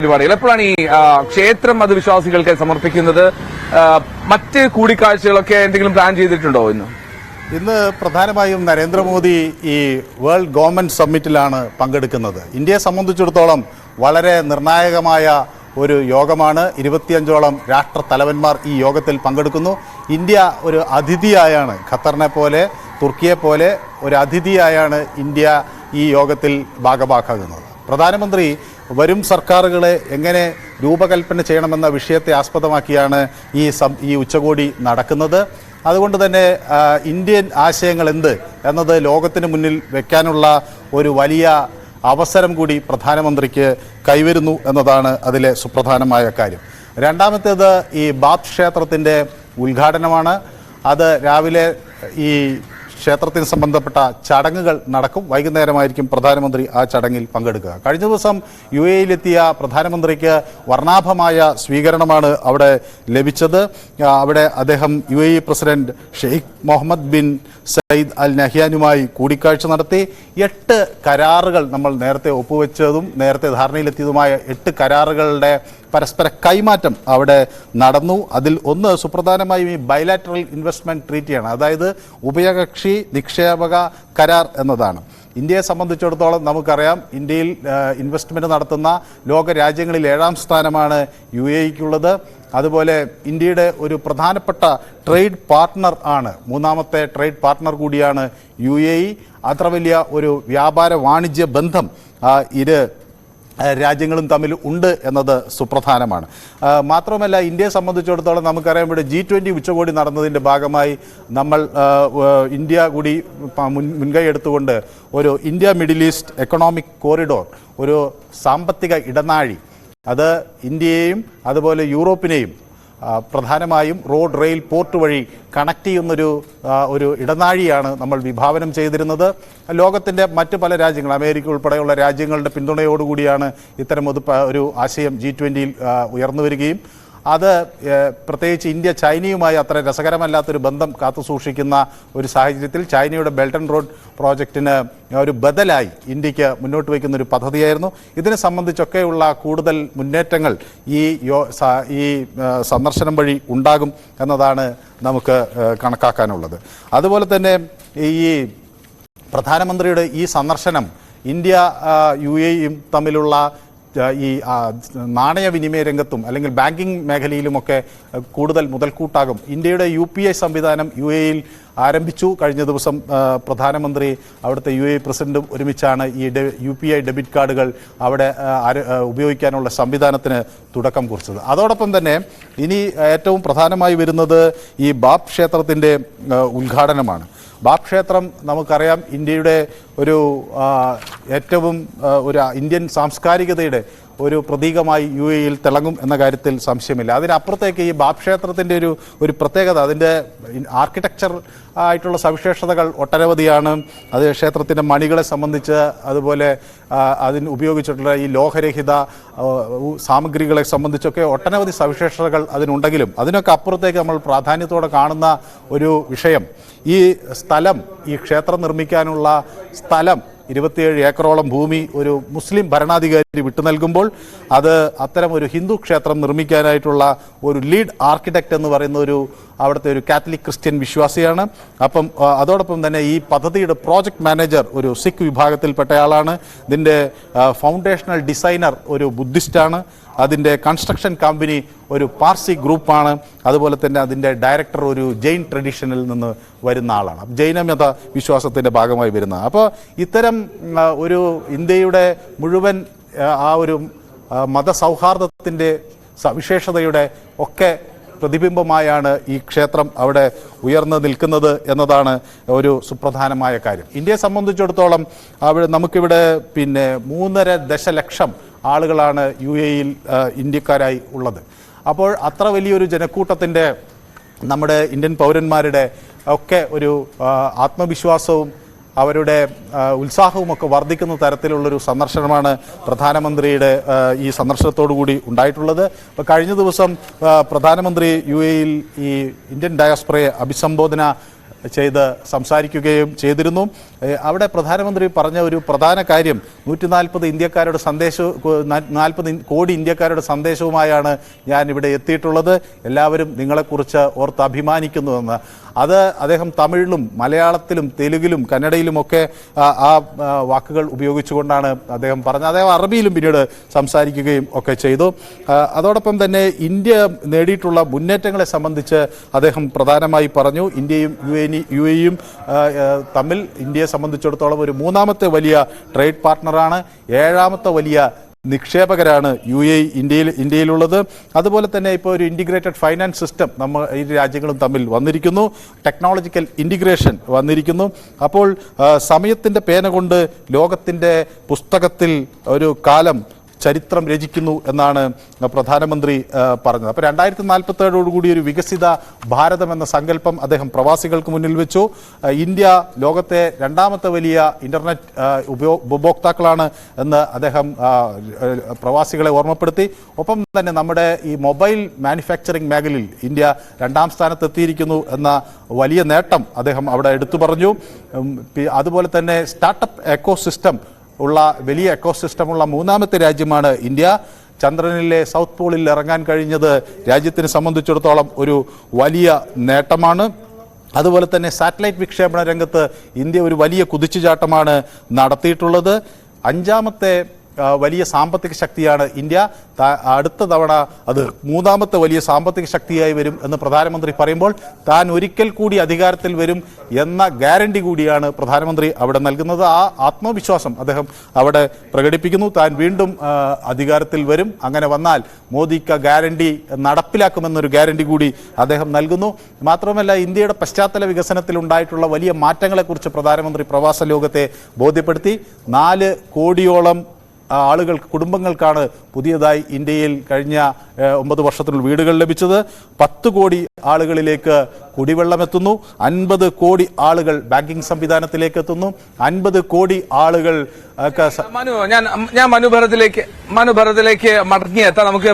പരിപാടികൾ എപ്പോഴാണ് ഈ ക്ഷേത്രം മതവിശ്വാസികൾക്ക് സമർപ്പിക്കുന്നത്? മറ്റ് കൂടിക്കാഴ്ചകളൊക്കെ എന്തെങ്കിലും പ്ലാൻ ചെയ്തിട്ടുണ്ടോ? ഇന്ന് പ്രധാനമായും നരേന്ദ്രമോദി ഈ വേൾഡ് ഗവൺമെന്റ് സമ്മിറ്റിലാണ് പങ്കെടുക്കുന്നത്. ഇന്ത്യയെ സംബന്ധിച്ചിടത്തോളം വളരെ നിർണായകമായ ഒരു യോഗമാണ്. 25ഓളം രാഷ്ട്ര തലവന്മാർ ഈ യോഗത്തിൽ പങ്കെടുക്കുന്നു. ഇന്ത്യ ഒരു അതിഥിയായാണ്, ഖത്തറിനെ പോലെ തുർക്കിയെ പോലെ ഒരു അതിഥിയായാണ് ഇന്ത്യ ഈ യോഗത്തിൽ ഭാഗഭാക്കാകുന്നത്. പ്രധാനമന്ത്രി വരും സർക്കാരുകളെ എങ്ങനെ രൂപകൽപ്പന ചെയ്യണമെന്ന വിഷയത്തെ ആസ്പദമാക്കിയാണ് ഈ ഉച്ചകോടി നടക്കുന്നത്. അതുകൊണ്ട് തന്നെ ഇന്ത്യൻ ആശയങ്ങൾ എന്ത് എന്നത് ലോകത്തിന് മുന്നിൽ വെക്കാനുള്ള ഒരു വലിയ അവസരം കൂടി പ്രധാനമന്ത്രിക്ക് കൈവരുന്നു എന്നതാണ് അതിലെ സുപ്രധാനമായ കാര്യം. രണ്ടാമത്തേത് ഈ ബാത്ത് ക്ഷേത്രത്തിൻ്റെ ഉദ്ഘാടനമാണ്. അത് രാവിലെ ഈ ക്ഷേത്രത്തിന് സംബന്ധപ്പെട്ട ചടങ്ങുകൾ നടക്കും. വൈകുന്നേരമായിരിക്കും പ്രധാനമന്ത്രി ആ ചടങ്ങിൽ പങ്കെടുക്കുക. കഴിഞ്ഞ ദിവസം UAE-യിലെത്തിയ പ്രധാനമന്ത്രിക്ക് വർണ്ണാഭമായ സ്വീകരണമാണ് അവിടെ ലഭിച്ചത്. അവിടെ അദ്ദേഹം UAE president Sheikh Mohammed bin Zayed Al നഹ്യാനുമായി കൂടിക്കാഴ്ച നടത്തി. 8 കരാറുകൾ നമ്മൾ നേരത്തെ ഒപ്പുവെച്ചതും നേരത്തെ ധാരണയിലെത്തിയതുമായ 8 കരാറുകളുടെ പരസ്പര കൈമാറ്റം അവിടെ നടന്നു. അതിൽ ഒന്ന് സുപ്രധാനമായും ഈ ബൈലാറ്ററൽ ഇൻവെസ്റ്റ്മെൻറ്റ് ട്രീറ്റിയാണ്, അതായത് ഉഭയകക്ഷി നിക്ഷേപക കരാർ എന്നതാണ്. ഇന്ത്യയെ സംബന്ധിച്ചിടത്തോളം നമുക്കറിയാം, ഇന്ത്യയിൽ ഇൻവെസ്റ്റ്മെൻറ്റ് നടത്തുന്ന ലോക രാജ്യങ്ങളിൽ 7ാം സ്ഥാനമാണ് UAE-ക്കുള്ളത്. അതുപോലെ ഇന്ത്യയുടെ ഒരു പ്രധാനപ്പെട്ട ട്രേഡ് പാർട്ട്ണർ ആണ്, 3ാമത്തെ ട്രേഡ് പാർട്ട്ണർ കൂടിയാണ് UAE. അത്ര വലിയ ഒരു വ്യാപാര വാണിജ്യ ബന്ധം ഇരു രാജ്യങ്ങളും തമ്മിൽ ഉണ്ട് എന്നത് സുപ്രധാനമാണ്. മാത്രമല്ല, ഇന്ത്യയെ സംബന്ധിച്ചിടത്തോളം നമുക്കറിയാം, ഇവിടെ G20 ഉച്ചകോടി നടന്നതിൻ്റെ ഭാഗമായി നമ്മൾ ഇന്ത്യ കൂടി മുൻകൈ എടുത്തുകൊണ്ട് ഒരു India middle east economic corridor, ഒരു സാമ്പത്തിക ഇടനാഴി, അത് ഇന്ത്യയെയും അതുപോലെ യൂറോപ്പിനെയും പ്രധാനമായും റോഡ്, റെയിൽ, പോർട്ട് വഴി കണക്ട് ചെയ്യുന്നൊരു ഇടനാഴിയാണ് നമ്മൾ വിഭാവനം ചെയ്തിരുന്നത്. ലോകത്തിൻ്റെ മറ്റ് പല രാജ്യങ്ങൾ, അമേരിക്ക ഉൾപ്പെടെയുള്ള രാജ്യങ്ങളുടെ പിന്തുണയോടുകൂടിയാണ് ഇത്തരം ഒരു ആശയം G20-യിൽ ഉയർന്നു വരികയും അത് പ്രത്യേകിച്ച് ഇന്ത്യ ചൈനയുമായി അത്ര രസകരമല്ലാത്തൊരു ബന്ധം കാത്തു സൂക്ഷിക്കുന്ന ഒരു സാഹചര്യത്തിൽ ചൈനയുടെ ബെൽറ്റ് ആൻഡ് റോഡ് പ്രോജക്റ്റിന് ഒരു ബദലായി ഇന്ത്യക്ക് മുന്നോട്ട് വയ്ക്കുന്നൊരു പദ്ധതിയായിരുന്നു. ഇതിനെ സംബന്ധിച്ചൊക്കെയുള്ള കൂടുതൽ മുന്നേറ്റങ്ങൾ ഈ സന്ദർശനം വഴി ഉണ്ടാകും എന്നതാണ് നമുക്ക് കണക്കാക്കാനുള്ളത്. അതുപോലെ തന്നെ ഈ പ്രധാനമന്ത്രിയുടെ ഈ സന്ദർശനം ഇന്ത്യ UAE-യും തമ്മിലുള്ള ഈ നാണയവിനിമയ രംഗത്തും അല്ലെങ്കിൽ ബാങ്കിങ് മേഖലയിലുമൊക്കെ കൂടുതൽ മുതൽക്കൂട്ടാകും. ഇന്ത്യയുടെ UPI സംവിധാനം UAE-യിൽ ആരംഭിച്ചു. കഴിഞ്ഞ ദിവസം പ്രധാനമന്ത്രി അവിടുത്തെ UAE പ്രസിഡന്റും ഒരുമിച്ചാണ് ഈ UPI ഡെബിറ്റ് കാർഡുകൾ അവിടെ ഉപയോഗിക്കാനുള്ള സംവിധാനത്തിന് തുടക്കം കുറിച്ചത്. അതോടൊപ്പം തന്നെ ഇനി ഏറ്റവും പ്രധാനമായി വരുന്നത് ഈ ബാത്ത് ക്ഷേത്രത്തിൻ്റെ ഉദ്ഘാടനമാണ്. ബാത്ത് ക്ഷേത്രം നമുക്കറിയാം, ഇന്ത്യയുടെ ഒരു ഏറ്റവും ഒരു ഇന്ത്യൻ സാംസ്കാരികതയുടെ ഒരു പ്രതീകമായി UAE-യിൽ തിളങ്ങും എന്ന കാര്യത്തിൽ സംശയമില്ല. അതിനപ്പുറത്തേക്ക് ഈ ബാത്ത് ക്ഷേത്രത്തിൻ്റെ ഒരു പ്രത്യേകത, അതിൻ്റെ ആർക്കിടെക്ചർ ആയിട്ടുള്ള സവിശേഷതകൾ ഒട്ടനവധിയാണ്. അത് ക്ഷേത്രത്തിൻ്റെ മണികളെ സംബന്ധിച്ച്, അതുപോലെ അതിന് ഉപയോഗിച്ചിട്ടുള്ള ഈ ലോഹരഹിത സാമഗ്രികളെ സംബന്ധിച്ചൊക്കെ ഒട്ടനവധി സവിശേഷതകൾ അതിനുണ്ടെങ്കിലും അതിനൊക്കെ അപ്പുറത്തേക്ക് നമ്മൾ പ്രാധാന്യത്തോടെ കാണുന്ന ഒരു വിഷയം, ഈ സ്ഥലം, ഈ ക്ഷേത്രം നിർമ്മിക്കാനുള്ള സ്ഥലം 27 ഏക്കറോളം ഭൂമി ഒരു മുസ്ലിം ഭരണാധികാരി വിട്ടു നൽകുമ്പോൾ അത് അത്തരം ഒരു ഹിന്ദു ക്ഷേത്രം നിർമ്മിക്കാനായിട്ടുള്ള ഒരു ലീഡ് ആർക്കിടെക്റ്റ് എന്ന് പറയുന്ന അവിടുത്തെ ഒരു കാത്തലിക് ക്രിസ്ത്യൻ വിശ്വാസിയാണ്. അപ്പം അതോടൊപ്പം തന്നെ ഈ പദ്ധതിയുടെ പ്രോജക്റ്റ് മാനേജർ ഒരു സിഖ് വിഭാഗത്തിൽപ്പെട്ടയാളാണ്. ഇതിൻ്റെ ഫൗണ്ടേഷണൽ ഡിസൈനർ ഒരു ബുദ്ധിസ്റ്റാണ്. അതിൻ്റെ കൺസ്ട്രക്ഷൻ കമ്പനി ഒരു പാർസി ഗ്രൂപ്പാണ്. അതുപോലെ തന്നെ അതിൻ്റെ ഡയറക്ടർ ഒരു ജെയിൻ ട്രഡീഷനിൽ നിന്ന് വരുന്ന ആളാണ്, ജൈനമത വിശ്വാസത്തിൻ്റെ ഭാഗമായി വരുന്നത്. അപ്പോൾ ഇത്തരം ഒരു ഇന്ത്യയുടെ മുഴുവൻ ആ ഒരു മതസൗഹാർദ്ദത്തിൻ്റെ സവിശേഷതയുടെ ഒക്കെ പ്രതിബിംബമായാണ് ഈ ക്ഷേത്രം അവിടെ ഉയർന്നു നിൽക്കുന്നത് എന്നതാണ് ഒരു സുപ്രധാനമായ കാര്യം. ഇന്ത്യയെ സംബന്ധിച്ചിടത്തോളം നമുക്കിവിടെ 3.5 ദശലക്ഷം ആളുകളാണ് UAE-യിൽ ഇന്ത്യക്കാരായി ഉള്ളത്. അപ്പോൾ അത്ര വലിയൊരു ജനക്കൂട്ടത്തിൻ്റെ നമ്മുടെ ഇന്ത്യൻ പൗരന്മാരുടെ ഒക്കെ ഒരു ആത്മവിശ്വാസവും അവരുടെ ഉത്സാഹവുമൊക്കെ വർദ്ധിക്കുന്ന തരത്തിലുള്ളൊരു സന്ദർശനമാണ് പ്രധാനമന്ത്രിയുടെ ഈ സന്ദർശനത്തോടു കൂടി ഉണ്ടായിട്ടുള്ളത്. അപ്പോൾ കഴിഞ്ഞ ദിവസം പ്രധാനമന്ത്രി UAE-യിൽ ഈ ഇന്ത്യൻ ഡയസ്പറയെ അഭിസംബോധന ചെയ്ത് സംസാരിക്കുകയും ചെയ്തിരുന്നു. അവിടെ പ്രധാനമന്ത്രി പറഞ്ഞ ഒരു പ്രധാന കാര്യം 140 ഇന്ത്യക്കാരുടെ സന്ദേശവും 40 കോടി ഇന്ത്യക്കാരുടെ സന്ദേശവുമായാണ് ഞാൻ ഇവിടെ എത്തിയിട്ടുള്ളത്. എല്ലാവരും നിങ്ങളെക്കുറിച്ച് ഓർത്ത് അഭിമാനിക്കുന്നുവെന്ന്. അത് അദ്ദേഹം തമിഴിലും മലയാളത്തിലും തെലുങ്കിലും കന്നഡയിലുമൊക്കെ ആ വാക്കുകൾ ഉപയോഗിച്ചുകൊണ്ടാണ് അദ്ദേഹം പറഞ്ഞത്. അദ്ദേഹം അറബിയിലും പിന്നീട് സംസാരിക്കുകയും ഒക്കെ ചെയ്തു. അതോടൊപ്പം തന്നെ ഇന്ത്യ നേടിയിട്ടുള്ള മുന്നേറ്റങ്ങളെ സംബന്ധിച്ച് അദ്ദേഹം പ്രധാനമായി പറഞ്ഞു. ഇന്ത്യയും യു എയും തമ്മിൽ ഇന്ത്യയെ സംബന്ധിച്ചിടത്തോളം ഒരു മൂന്നാമത്തെ വലിയ ട്രേഡ് പാർട്ട്ണറാണ്, ഏഴാമത്തെ വലിയ നിക്ഷേപകരാണ് ഇന്ത്യയിലുള്ളത്. അതുപോലെ തന്നെ ഇപ്പോൾ ഒരു ഇൻറ്റിഗ്രേറ്റഡ് ഫൈനാൻസ് സിസ്റ്റം ഈ രാജ്യങ്ങളും തമ്മിൽ വന്നിരിക്കുന്നു, ടെക്നോളജിക്കൽ ഇൻറ്റിഗ്രേഷൻ വന്നിരിക്കുന്നു. അപ്പോൾ സമയത്തിൻ്റെ പേന കൊണ്ട് ലോകത്തിൻ്റെ പുസ്തകത്തിൽ ഒരു കാലം ചരിത്രം രചിക്കുന്നു എന്നാണ് പ്രധാനമന്ത്രി പറഞ്ഞത്. അപ്പോൾ 2047 ഒരു വികസിത ഭാരതം എന്ന സങ്കല്പം അദ്ദേഹം പ്രവാസികൾക്ക് മുന്നിൽ വെച്ചു. ഇന്ത്യ ലോകത്തെ രണ്ടാമത്തെ വലിയ ഇന്റർനെറ്റ് ഉപഭോക്താക്കളാണ് എന്ന് അദ്ദേഹം പ്രവാസികളെ ഓർമ്മപ്പെടുത്തി. ഒപ്പം തന്നെ നമ്മുടെ ഈ മൊബൈൽ മാനുഫാക്ചറിംഗ് മേഖലയിൽ ഇന്ത്യ 2ാം സ്ഥാനത്തെത്തിയിരിക്കുന്നു എന്ന വലിയ നേട്ടം അദ്ദേഹം അവിടെ എടുത്തു പറഞ്ഞു. അതുപോലെ തന്നെ സ്റ്റാർട്ടപ്പ് എക്കോസിസ്റ്റം ഉള്ള വലിയ എക്കോസിസ്റ്റമുള്ള മൂന്നാമത്തെ രാജ്യമാണ് ഇന്ത്യ. ചന്ദ്രനിലെ സൗത്ത് പോളിൽ ഇറങ്ങാൻ കഴിഞ്ഞത് രാജ്യത്തിനെ സംബന്ധിച്ചിടത്തോളം ഒരു വലിയ നേട്ടമാണ്. അതുപോലെ തന്നെ സാറ്റലൈറ്റ് വിക്ഷേപണ രംഗത്ത് ഇന്ത്യ ഒരു വലിയ കുതിച്ചുചാട്ടമാണ് നടത്തിയിട്ടുള്ളത്. 5ാമത്തെ വലിയ സാമ്പത്തിക ശക്തിയാണ് ഇന്ത്യ. അടുത്ത തവണ അത് 3ാമത്തെ വലിയ സാമ്പത്തിക ശക്തിയായി വരും എന്ന് പ്രധാനമന്ത്രി പറയുമ്പോൾ താൻ ഒരിക്കൽ കൂടി അധികാരത്തിൽ വരും എന്ന ഗ്യാരണ്ടി കൂടിയാണ് പ്രധാനമന്ത്രി അവിടെ നൽകുന്നത്. ആ ആത്മവിശ്വാസം അദ്ദേഹം അവിടെ പ്രകടിപ്പിക്കുന്നു. താൻ വീണ്ടും അധികാരത്തിൽ വരും, അങ്ങനെ വന്നാൽ മോദിക്ക് ഗ്യാരണ്ടി നടപ്പിലാക്കുമെന്നൊരു ഗ്യാരണ്ടി കൂടി അദ്ദേഹം നൽകുന്നു. മാത്രമല്ല, ഇന്ത്യയുടെ പശ്ചാത്തല വികസനത്തിൽ ഉണ്ടായിട്ടുള്ള വലിയ മാറ്റങ്ങളെക്കുറിച്ച് പ്രധാനമന്ത്രി പ്രവാസ ലോകത്തെ ബോധ്യപ്പെടുത്തി. 4 കോടിയോളം കുടുംബങ്ങൾക്കാണ് പുതിയതായി ഇന്ത്യയിൽ കഴിഞ്ഞ 9 വർഷത്തിനുള്ളിൽ വീടുകൾ ലഭിച്ചത്. 10 കോടി ആളുകളിലേക്ക് കുടിവെള്ളം എത്തുന്നു. 50 കോടി ആളുകൾ ബാങ്കിംഗ് സംവിധാനത്തിലേക്ക് എത്തുന്നു. 50 കോടി ആളുകൾ ഞാൻ മനുഭരത്തിലേക്ക് മടങ്ങിയെത്താം. നമുക്ക്